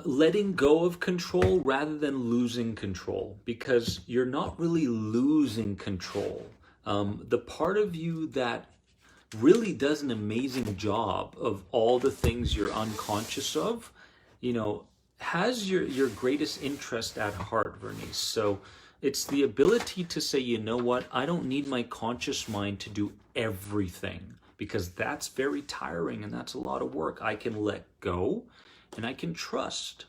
Letting go of control rather than losing control, because you're not really losing control. The part of you that really does an amazing job of all the things you're unconscious of, you know, has your greatest interest at heart, Vernice. So it's the ability to say, you know what, I don't need my conscious mind to do everything, because that's very tiring and that's a lot of work. I can let go and I can trust.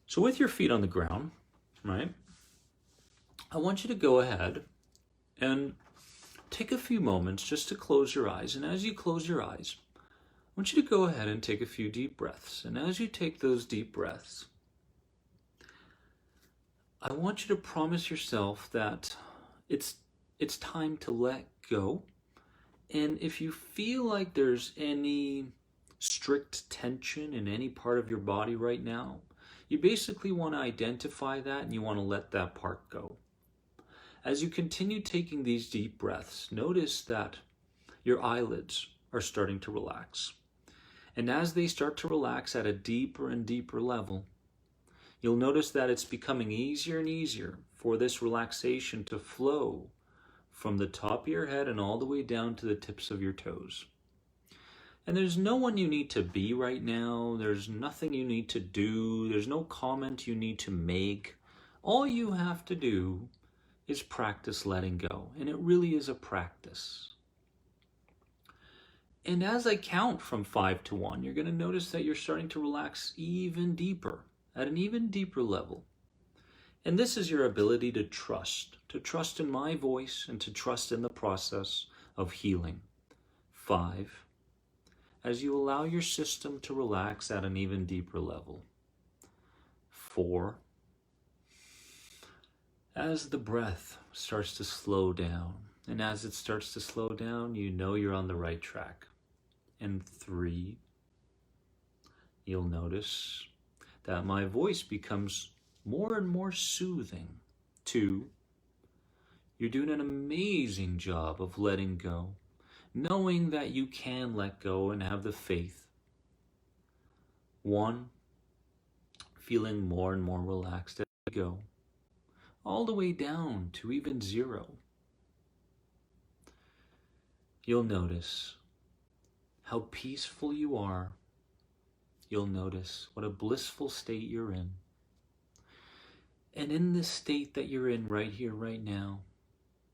So with your feet on the ground, right, I want you to go ahead and take a few moments just to close your eyes. And as you close your eyes, I want you to go ahead and take a few deep breaths. And as you take those deep breaths, I want you to promise yourself that it's time to let go. And if you feel like there's any strict tension in any part of your body right now, you basically want to identify that and you want to let that part go. As you continue taking these deep breaths, notice that your eyelids are starting to relax. And as they start to relax at a deeper and deeper level, you'll notice that it's becoming easier and easier for this relaxation to flow from the top of your head and all the way down to the tips of your toes. And there's no one you need to be right now. There's nothing you need to do. There's no comment you need to make. All you have to do is practice letting go. And it really is a practice. And as I count from 5 to 1, you're going to notice that you're starting to relax even deeper, at an even deeper level. And this is your ability to trust in my voice and to trust in the process of healing. 5, as you allow your system to relax at an even deeper level. 4, as the breath starts to slow down. And as it starts to slow down, you know you're on the right track. And 3, you'll notice that my voice becomes more and more soothing. 2, you're doing an amazing job of letting go, knowing that you can let go and have the faith. 1, feeling more and more relaxed as you go, all the way down to even 0. You'll notice how peaceful you are. You'll notice what a blissful state you're in. And in this state that you're in right here, right now,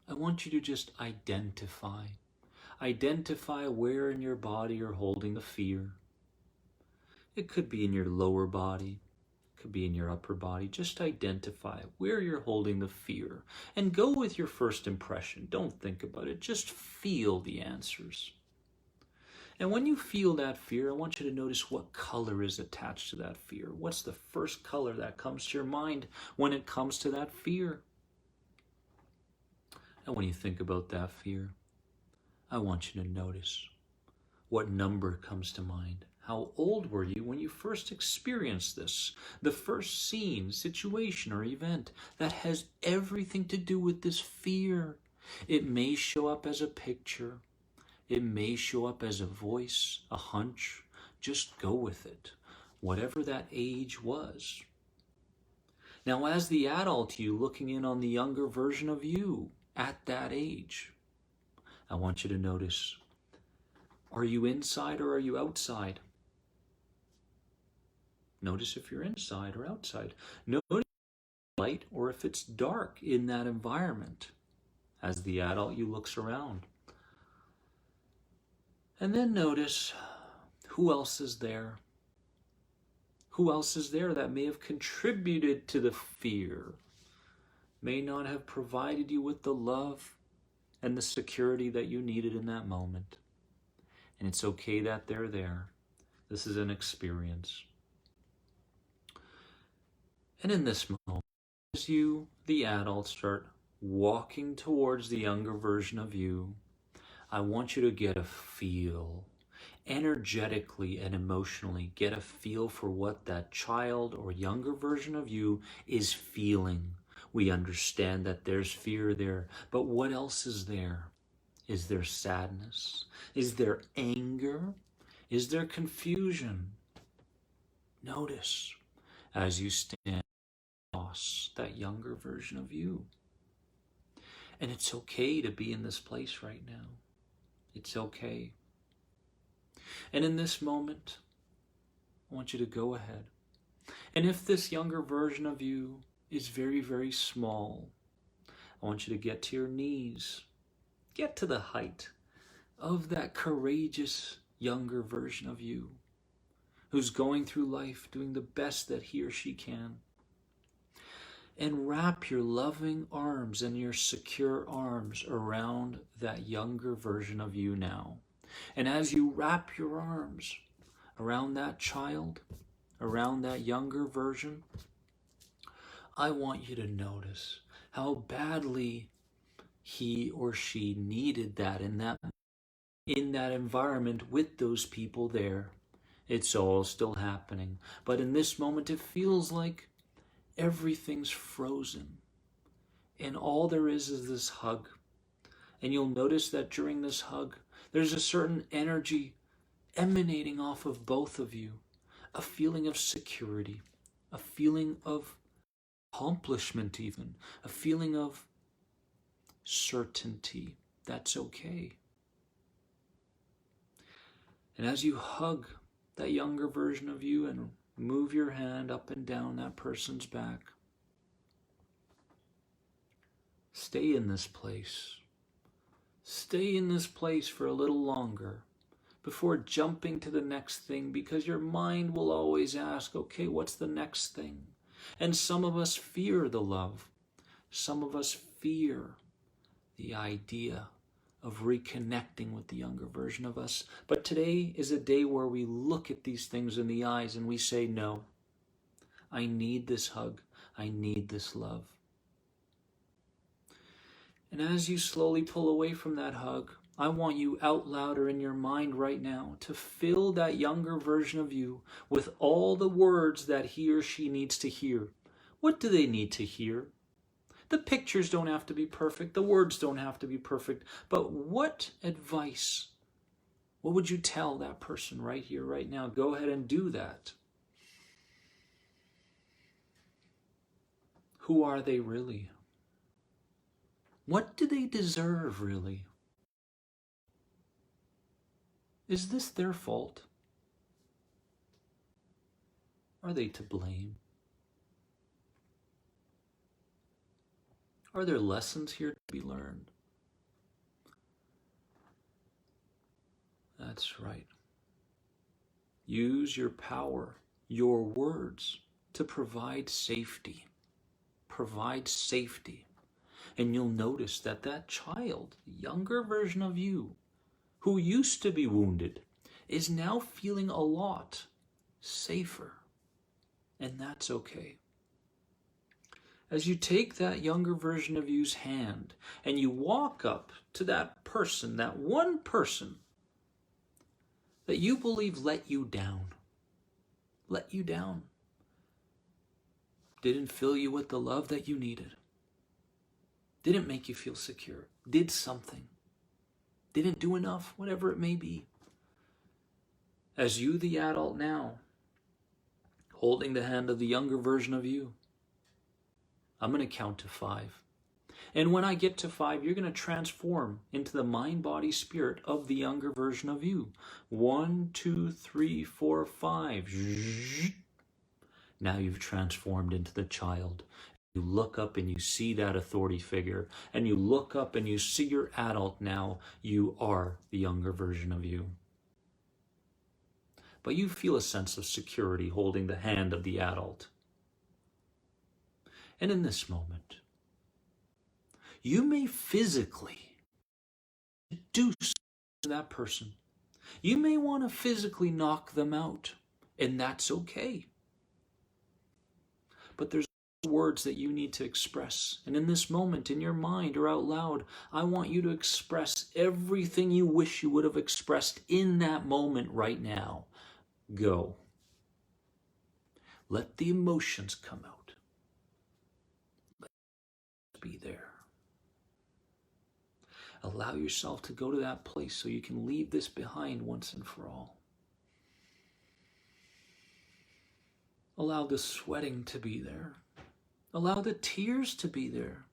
I want you to just identify. Identify where in your body you're holding the fear. It could be in your lower body. It could be in your upper body. Just identify where you're holding the fear. And go with your first impression. Don't think about it. Just feel the answers. And when you feel that fear, I want you to notice what color is attached to that fear. What's the first color that comes to your mind when it comes to that fear? And when you think about that fear, I want you to notice what number comes to mind. How old were you when you first experienced this? The first scene, situation, or event that has everything to do with this fear. It may show up as a picture. It may show up as a voice, a hunch. Just go with it, whatever that age was. Now, as the adult you looking in on the younger version of you at that age, I want you to notice, are you inside or are you outside? Notice if you're inside or outside. Notice if it's light or if it's dark in that environment. As the adult you looks around. And then notice who else is there. Who else is there that may have contributed to the fear, may not have provided you with the love and the security that you needed in that moment. And it's okay that they're there. This is an experience. And in this moment, as you, the adult, start walking towards the younger version of you, I want you to get a feel, energetically and emotionally, get a feel for what that child or younger version of you is feeling. We understand that there's fear there, but what else is there? Is there sadness? Is there anger? Is there confusion? Notice as you stand across that younger version of you. And it's okay to be in this place right now. It's okay. And in this moment, I want you to go ahead. And if this younger version of you is very, very small, I want you to get to your knees. Get to the height of that courageous younger version of you who's going through life doing the best that he or she can. And wrap your loving arms and your secure arms around that younger version of you now. And as you wrap your arms around that child, around that younger version, I want you to notice how badly he or she needed that in that environment with those people there. It's all still happening. But in this moment, it feels like everything's frozen. And all there is this hug. And you'll notice that during this hug, there's a certain energy emanating off of both of you. A feeling of security, a feeling of accomplishment even, a feeling of certainty. That's okay. And as you hug that younger version of you and move your hand up and down that person's back, stay in this place. Stay in this place for a little longer before jumping to the next thing, because your mind will always ask, okay, what's the next thing? And some of us fear the love. Some of us fear the idea of reconnecting with the younger version of us. But today is a day where we look at these things in the eyes and we say, no, I need this hug. I need this love. And as you slowly pull away from that hug, I want you out louder in your mind right now to fill that younger version of you with all the words that he or she needs to hear. What do they need to hear? The pictures don't have to be perfect. The words don't have to be perfect. But what advice, what would you tell that person right here, right now? Go ahead and do that. Who are they really? What do they deserve really? Is this their fault? Are they to blame? Are there lessons here to be learned? That's right. Use your power, your words, to provide safety. Provide safety. And you'll notice that that child, the younger version of you, who used to be wounded, is now feeling a lot safer. And that's okay. As you take that younger version of you's hand and you walk up to that person, that one person that you believe let you down, didn't fill you with the love that you needed, didn't make you feel secure, did something, didn't do enough, whatever it may be. As you, the adult now, holding the hand of the younger version of you, I'm going to count to 5. And when I get to 5, you're going to transform into the mind, body, spirit of the younger version of you. 1, 2, 3, 4, 5. Now you've transformed into the child. You look up and you see that authority figure. And you look up and you see your adult now. You are the younger version of you. But you feel a sense of security holding the hand of the adult. And in this moment, you may physically do something to that person. You may want to physically knock them out, and that's okay. But there's words that you need to express. And in this moment, in your mind or out loud, I want you to express everything you wish you would have expressed in that moment right now. Go. Let the emotions come out. Be there. Allow yourself to go to that place so you can leave this behind once and for all. Allow the sweating to be there. Allow the tears to be there.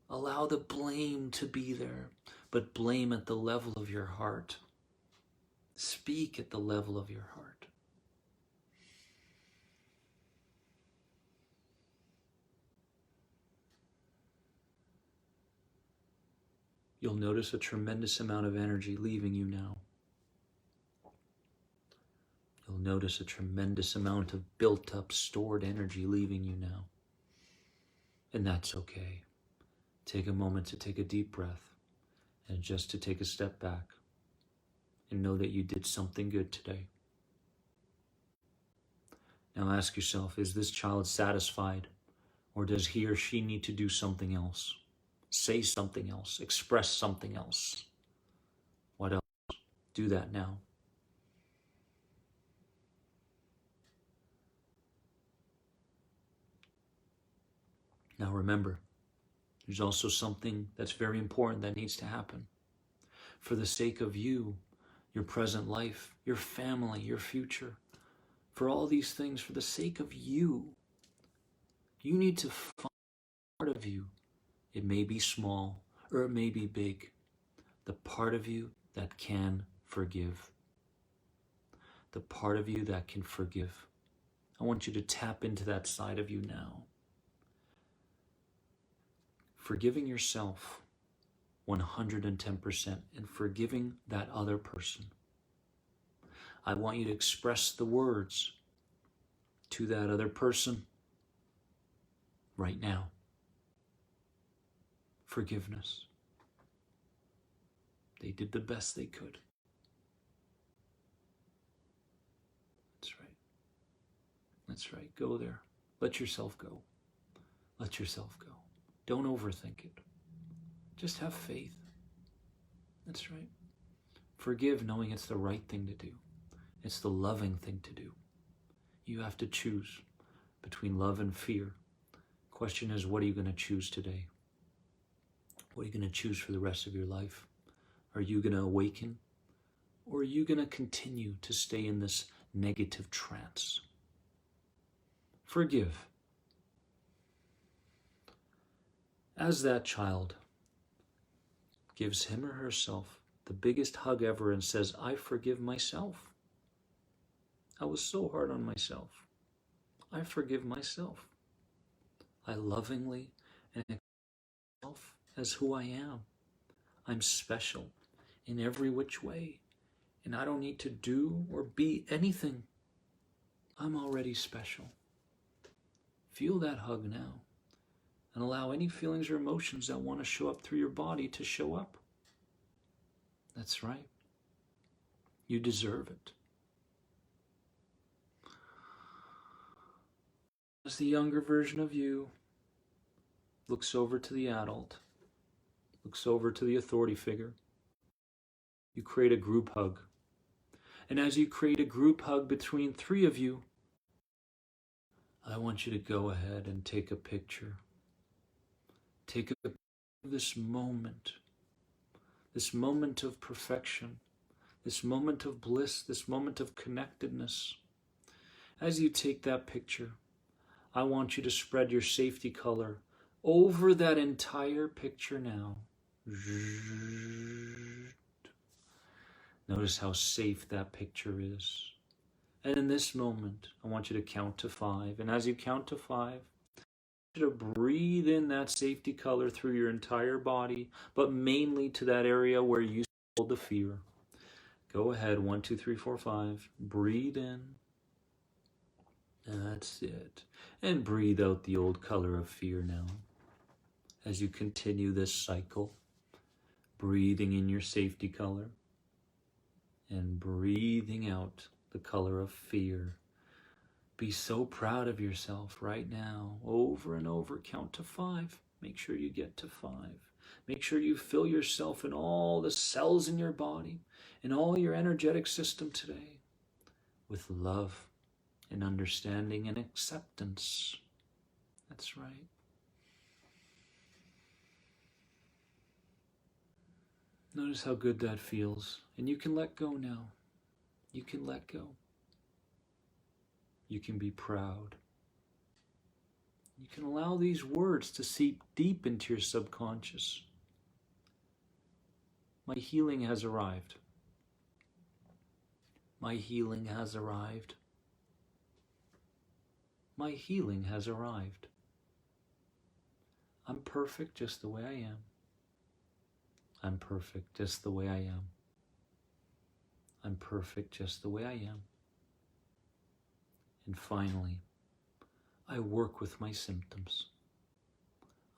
Allow the blame to be there, but blame at the level of your heart. Speak at the level of your heart. You'll notice a tremendous amount of energy leaving you now. You'll notice a tremendous amount of built-up, stored energy leaving you now. And that's okay. Take a moment to take a deep breath and just to take a step back and know that you did something good today. Now ask yourself, is this child satisfied, or does he or she need to do something else? Say something else, express something else. What else? Do that now. Now remember, there's also something that's very important that needs to happen. For the sake of you, your present life, your family, your future, for all these things, for the sake of you, you need to find part of you. It may be small or it may be big. The part of you that can forgive. The part of you that can forgive. I want you to tap into that side of you now. Forgiving yourself 110% and forgiving that other person. I want you to express the words to that other person right now. Forgiveness. They did the best they could. That's right. That's right. Go there. Let yourself go. Let yourself go. Don't overthink it. Just have faith. That's right. Forgive knowing it's the right thing to do. It's the loving thing to do. You have to choose between love and fear. Question is, what are you going to choose today? What are you going to choose for the rest of your life? Are you going to awaken? Or are you going to continue to stay in this negative trance? Forgive. As that child gives him or herself the biggest hug ever and says, I forgive myself. I was so hard on myself. I forgive myself. I lovingly and accept myself as who I am. I'm special in every which way, and I don't need to do or be anything. I'm already special. Feel that hug now, and allow any feelings or emotions that want to show up through your body to show up. That's right. You deserve it. As the younger version of you looks over to the adult, looks over to the authority figure, you create a group hug. And as you create a group hug between three of you, I want you to go ahead and take a picture. Take a picture of this moment of perfection, this moment of bliss, this moment of connectedness. As you take that picture, I want you to spread your safety color over that entire picture now. Notice how safe that picture is. And in this moment, I want you to count to 5. And as you count to 5, I want you to breathe in that safety color through your entire body, but mainly to that area where you hold the fear. Go ahead, 1, 2, 3, 4, 5. Breathe in. That's it. And breathe out the old color of fear now. As you continue this cycle, breathing in your safety color and breathing out the color of fear. Be so proud of yourself right now. Over and over, count to 5. Make sure you get to 5. Make sure you fill yourself in all the cells in your body, in all your energetic system today, with love and understanding and acceptance. That's right. Notice how good that feels. And you can let go now. You can let go. You can be proud. You can allow these words to seep deep into your subconscious. My healing has arrived. My healing has arrived. My healing has arrived. I'm perfect just the way I am. I'm perfect just the way I am. I'm perfect just the way I am. And finally, I work with my symptoms.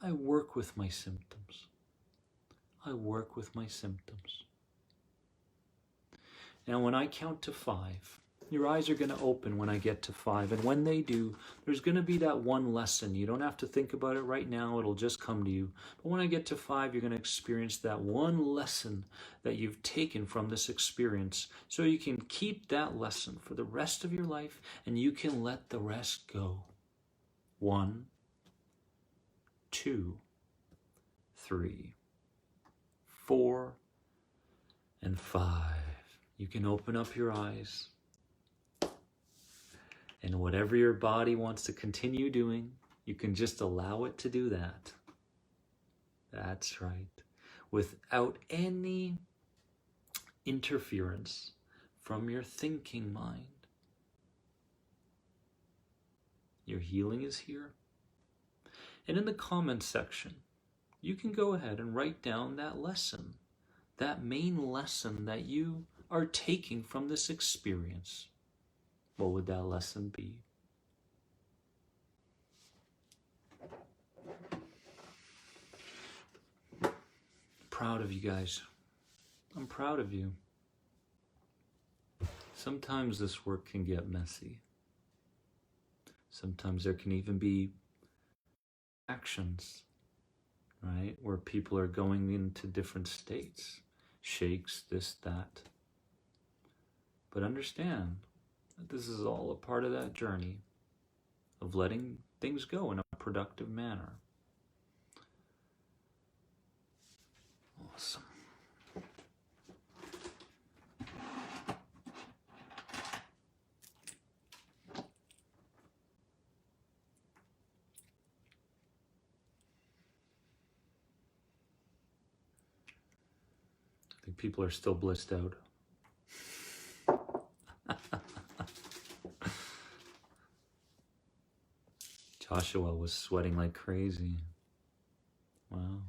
I work with my symptoms. I work with my symptoms. Now, when I count to 5, your eyes are going to open when I get to 5. And when they do, there's going to be that one lesson. You don't have to think about it right now. It'll just come to you. But when I get to 5, you're going to experience that one lesson that you've taken from this experience. So you can keep that lesson for the rest of your life, and you can let the rest go. 1, 2, 3, 4, and 5. You can open up your eyes. And whatever your body wants to continue doing, you can just allow it to do that. That's right. Without any interference from your thinking mind. Your healing is here. And in the comments section, you can go ahead and write down that lesson, that main lesson that you are taking from this experience. What would that lesson be? Proud of you guys. I'm proud of you. Sometimes this work can get messy. Sometimes there can even be actions, right? Where people are going into different states, shakes, this, that. But understand that this is all a part of that journey of letting things go in a productive manner. Awesome. I think people are still blissed out. Joshua was sweating like crazy. Wow.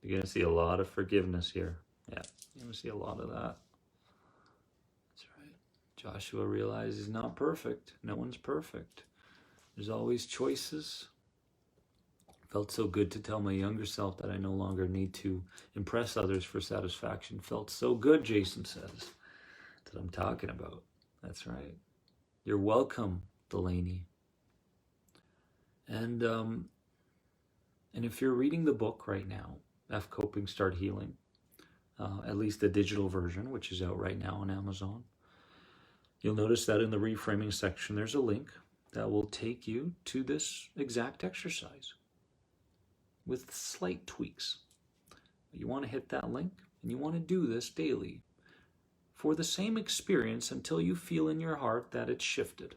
You're going to see a lot of forgiveness here. Yeah, you're going to see a lot of that. That's right. Joshua realized he's not perfect. No one's perfect. There's always choices. Felt so good to tell my younger self that I no longer need to impress others for satisfaction. Felt so good, Jason says. That's what I'm talking about. That's right. You're welcome, Delaney. And if you're reading the book right now, F Coping, Start Healing, at least the digital version, which is out right now on Amazon, you'll notice that in the reframing section, there's a link that will take you to this exact exercise with slight tweaks. You want to hit that link, and you want to do this daily for the same experience until you feel in your heart that it's shifted,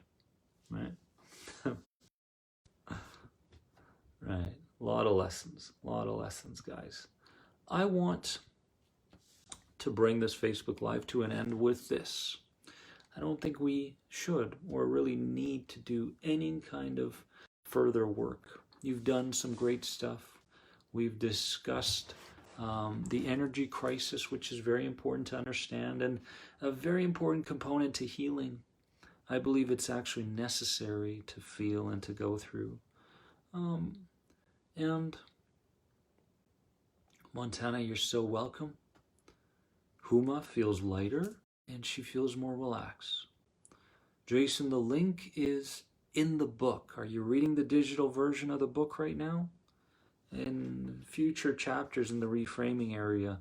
right? Right. A lot of lessons, guys. I want to bring this Facebook Live to an end with this. I don't think we should or really need to do any kind of further work. You've done some great stuff. We've discussed the energy crisis, which is very important to understand and a very important component to healing. I believe it's actually necessary to feel and to go through. And Montana, you're so welcome. Huma feels lighter and she feels more relaxed. Jason, the link is in the book. Are you reading the digital version of the book right now? In future chapters in the reframing area,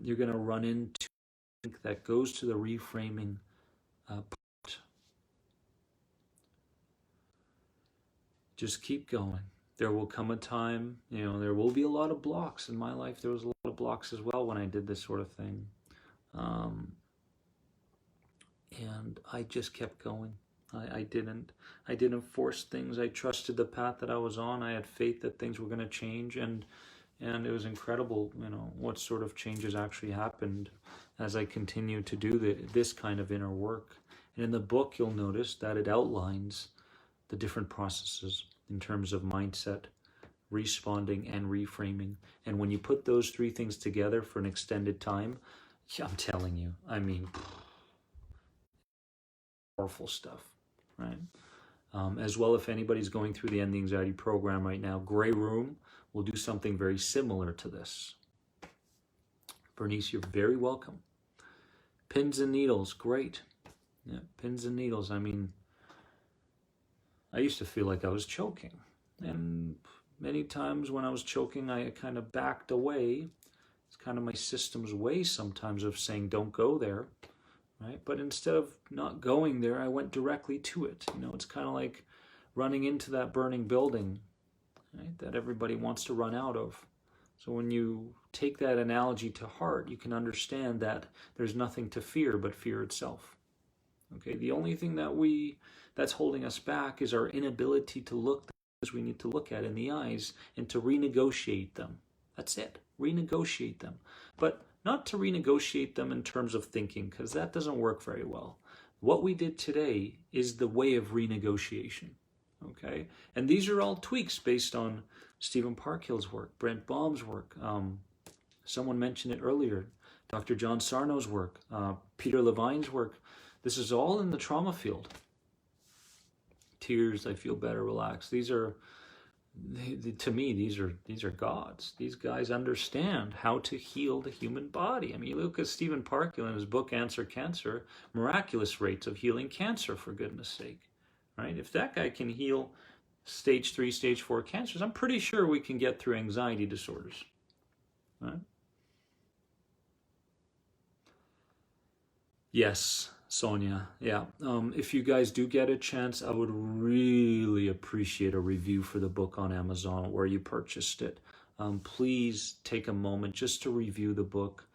you're going to run into a link that goes to the reframing part. Just keep going. There will come a time, there will be a lot of blocks. In my life, there was a lot of blocks as well when I did this sort of thing. and I just kept going. I didn't force things. I trusted the path that I was on. I had faith that things were going to change, and it was incredible, what sort of changes actually happened as I continued to do this kind of inner work. And in the book, you'll notice that it outlines the different processes in terms of mindset, responding, and reframing. And when you put those three things together for an extended time, I'm telling you, I mean, powerful stuff, right? As well, if anybody's going through the End the Anxiety program right now, Grey Room will do something very similar to this. Bernice, you're very welcome. Pins and needles, great. Yeah, pins and needles. I mean, I used to feel like I was choking. And many times when I was choking, I kind of backed away. It's kind of my system's way sometimes of saying, don't go there, right? But instead of not going there, I went directly to it. It's kind of like running into that burning building, right, that everybody wants to run out of. So when you take that analogy to heart, you can understand that there's nothing to fear but fear itself. Okay, the only thing that's holding us back is our inability to look as we need to look at in the eyes and to renegotiate them. That's it, renegotiate them. But not to renegotiate them in terms of thinking, because that doesn't work very well. What we did today is the way of renegotiation. Okay, and these are all tweaks based on Stephen Parkhill's work, Brent Baum's work. Someone mentioned it earlier, Dr. John Sarno's work, Peter Levine's work. This is all in the trauma field. Tears, I feel better, relax. These are, to me, these are gods. These guys understand how to heal the human body. I mean, you look at Stephen Parkhill in his book, Answer Cancer, miraculous rates of healing cancer, for goodness sake. Right? If that guy can heal stage 3, stage 4 cancers, I'm pretty sure we can get through anxiety disorders. Right? Yes, Sonia. Yeah. If you guys do get a chance, I would really appreciate a review for the book on Amazon where you purchased it. Please take a moment just to review the book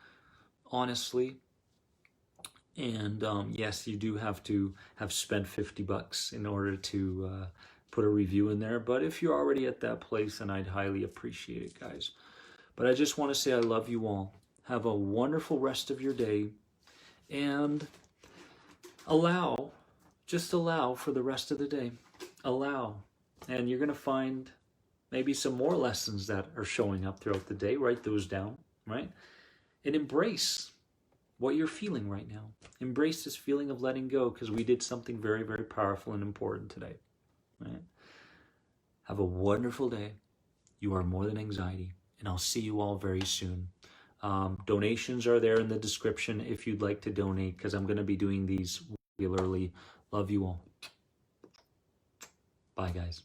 honestly. And yes, you do have to have spent $50 in order to put a review in there. But if you're already at that place, then I'd highly appreciate it, guys. But I just want to say I love you all. Have a wonderful rest of your day. And just allow for the rest of the day. Allow. And you're going to find maybe some more lessons that are showing up throughout the day. Write those down, right? And embrace what you're feeling right now. Embrace this feeling of letting go, because we did something very, very powerful and important today. Right? Have a wonderful day. You are more than anxiety, and I'll see you all very soon. Donations are there in the description if you'd like to donate, because I'm going to be doing these regularly. Love you all. Bye, guys.